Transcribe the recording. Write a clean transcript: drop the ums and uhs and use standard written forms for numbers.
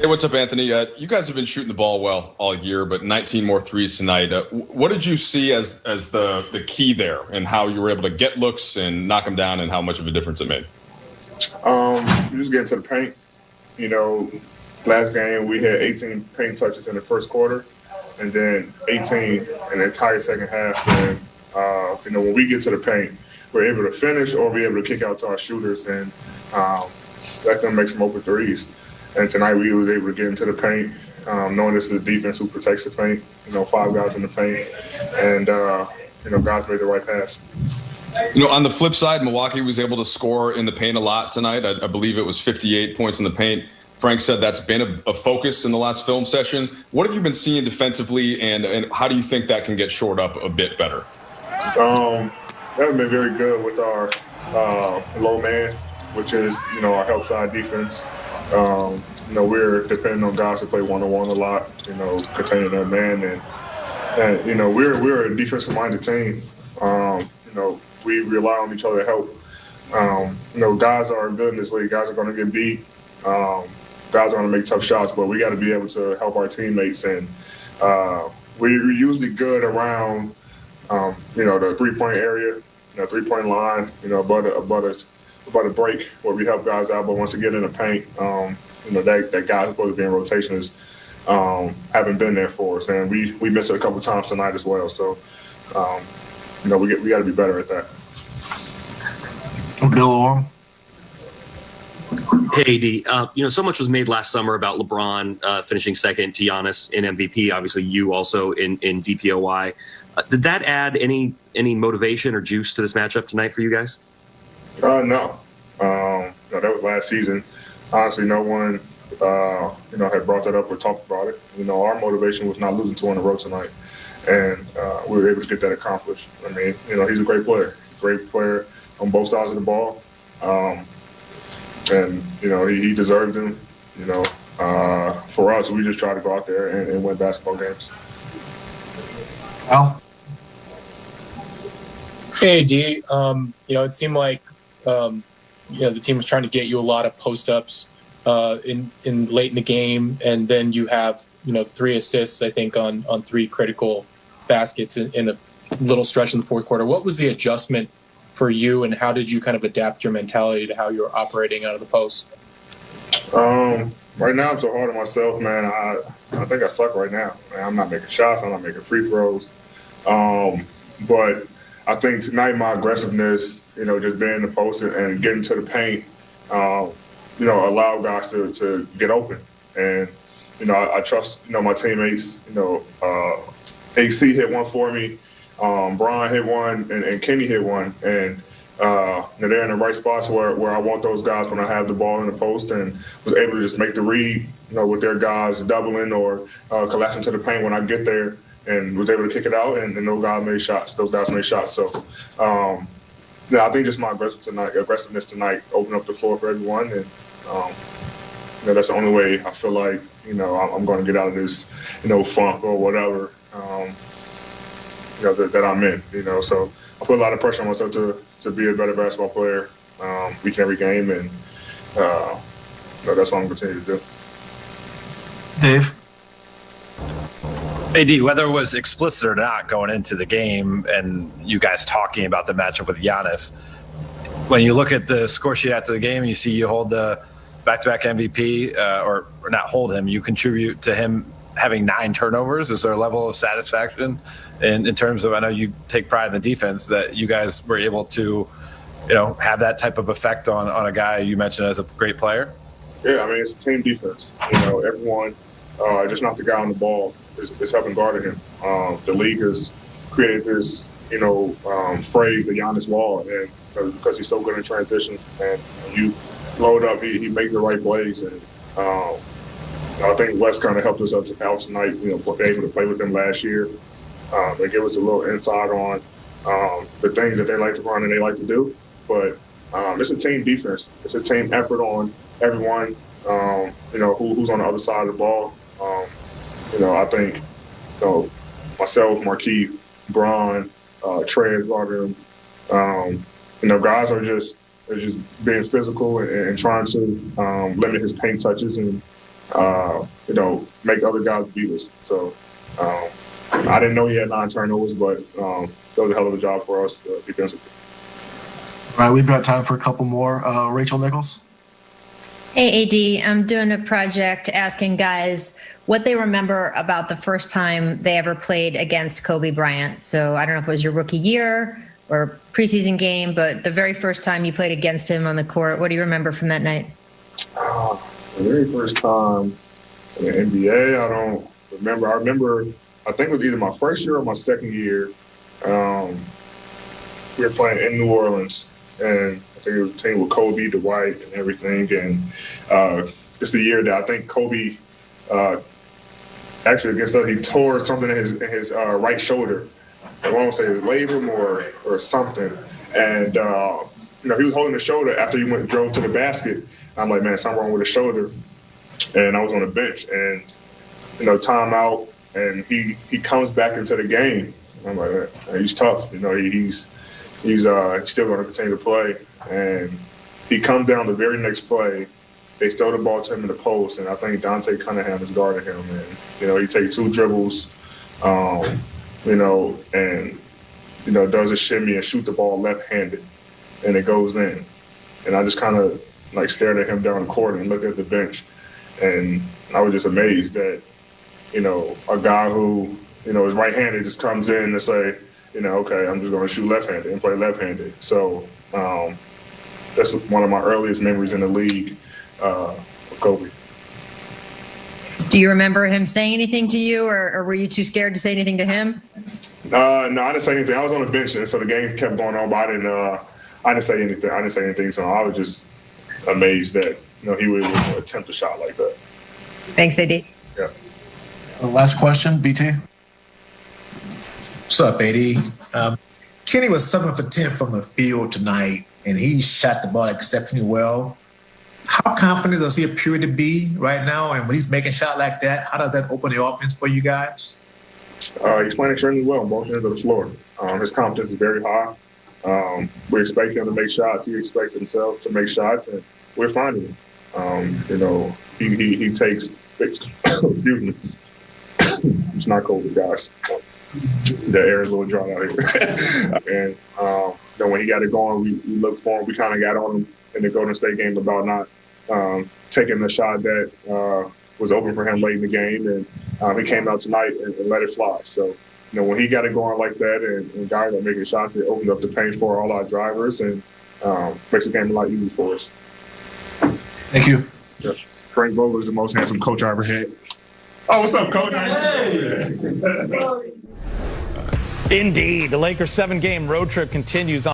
Hey, what's up, Anthony? You guys have been shooting the ball well all year, but 19 more threes tonight. What did you see as the key there, and how you were able to get looks and knock them down, and how much of a difference it made? You just get into the paint. You know, last game we had 18 paint touches in the first quarter, and then 18 in the entire second half. And when we get to the paint, we're able to finish or we're able to kick out to our shooters and let them make some open threes. And tonight we was able to get into the paint, knowing this is a defense who protects the paint. 5 guys in the paint, and guys made the right pass. On the flip side, Milwaukee was able to score in the paint a lot tonight. I believe it was 58 points in the paint. Frank said that's been a focus in the last film session. What have you been seeing defensively, and how do you think that can get shored up a bit better? That has been very good with our low man, which is, our help side defense. We're depending on guys to play one-on-one a lot, containing their man. And we're a defensive-minded team. We rely on each other to help. Guys are good in this league. Guys are going to get beat. Guys are going to make tough shots, but we got to be able to help our teammates. And we're usually good around, the three-point area, three-point line, about a break where we help guys out. But once they get in the paint, that guy who's supposed to be in rotation is haven't been there for us, and we missed it a couple times tonight as well. So, we got to be better at that. Bill Orm. Hey, D. So much was made last summer about LeBron finishing second to Giannis in MVP. Obviously, you also in DPOY. Did that add any motivation or juice to this matchup tonight for you guys? No. That was last season. Honestly, no one, had brought that up or talked about it. Our motivation was not losing 2 in a row tonight, and we were able to get that accomplished. I mean, he's a great player on both sides of the ball, and he deserved them. For us, we just tried to go out there and win basketball games. Al? Hey, D. It seemed like the team was trying to get you a lot of post-ups in late in the game, and then you have 3 assists, I think, on 3 critical baskets in a little stretch in the fourth quarter. What was the adjustment for you, and how did you kind of adapt your mentality to how you're operating out of the post? Right now I'm so hard on myself, man. I think I suck right now. Man, I'm not making shots. I'm not making free throws. But I think tonight my aggressiveness, just being in the post and getting to the paint, allow guys to get open. And, I trust, my teammates. AC hit one for me. Brian hit one, and Kenny hit one. And they're in the right spots where I want those guys when I have the ball in the post, and was able to just make the read, with their guys doubling or collapsing to the paint when I get there, and was able to kick it out, and those guys made shots. So, I think just my aggressiveness tonight opened up the floor for everyone, and that's the only way I feel like I'm going to get out of this funk or whatever that I'm in. So I put a lot of pressure on myself to be a better basketball player each and every game, and that's what I'm going to continue to do. Dave? AD, whether it was explicit or not going into the game and you guys talking about the matchup with Giannis, when you look at the score sheet after the game, you see you hold the back-to-back MVP, or not hold him, you contribute to him having 9 turnovers. Is there a level of satisfaction in terms of, I know you take pride in the defense, that you guys were able to, have that type of effect on a guy you mentioned as a great player? Yeah, I mean, it's a team defense. Everyone, just not the guy on the ball, is helping guard him. The league has created this, phrase, the Giannis wall, and because he's so good in transition, and you load up, he makes the right plays, and I think Wes kind of helped us out tonight. Able to play with him last year. They give us a little insight on the things that they like to run and they like to do. But it's a team defense. It's a team effort on everyone. Who's on the other side of the ball. I think myself, Marquise, Braun, Trey, Gardner, guys are just being physical and trying to limit his paint touches and make other guys beat us. So I didn't know he had 9 turnovers, but that was a hell of a job for us defensively. All right, we've got time for a couple more. Rachel Nichols. Hey, AD, I'm doing a project asking guys what they remember about the first time they ever played against Kobe Bryant. So I don't know if it was your rookie year or preseason game, but the very first time you played against him on the court, what do you remember from that night? The very first time in the NBA, I don't remember. I remember, I think it was either my first year or my second year. We were playing in New Orleans, and I think it was a team with Kobe, Dwight, and everything. And it's the year that I think Kobe, actually against us, he tore something in his right shoulder. I won't say his labrum or something. And he was holding the shoulder after he drove to the basket. I'm like, man, something wrong with his shoulder. And I was on the bench, and timeout, and he comes back into the game. I'm like, man, he's tough. He's still going to continue to play. And he comes down the very next play. They throw the ball to him in the post, and I think Dante Cunningham is guarding him. And he takes 2 dribbles, and does a shimmy and shoot the ball left-handed, and it goes in. And I just kind of stared at him down the court and looked at the bench, and I was just amazed that a guy who is right-handed just comes in and say, okay, I'm just going to shoot left-handed and play left-handed. So that's one of my earliest memories in the league of Kobe. Do you remember him saying anything to you, or were you too scared to say anything to him? No, I didn't say anything. I was on the bench, and so the game kept going on, but I didn't say anything. I didn't say anything to him. I was just amazed that he would attempt a shot like that. Thanks, AD. Yeah. Last question, BT. What's up, AD? Kenny was 7 for 10 from the field tonight, and he shot the ball exceptionally well. How confident does he appear to be right now? And when he's making a shot like that, how does that open the offense for you guys? He's playing extremely well on both ends of the floor. His confidence is very high. We expect him to make shots. He expects himself to make shots, and we're finding him. He takes excuse me. It's not cold, guys. The air is a little dry out here. And when he got it going, we looked for him. We kind of got on him in the Golden State game about not taking the shot that was open for him late in the game, and he came out tonight and let it fly. So, when he got it going like that, and guys are making shots, it opened up the paint for all our drivers and makes the game a lot easier for us. Thank you. Yeah. Frank Vogel is the most handsome coach I ever had. Oh, what's up, coach? Indeed, the Lakers' 7-game road trip continues on.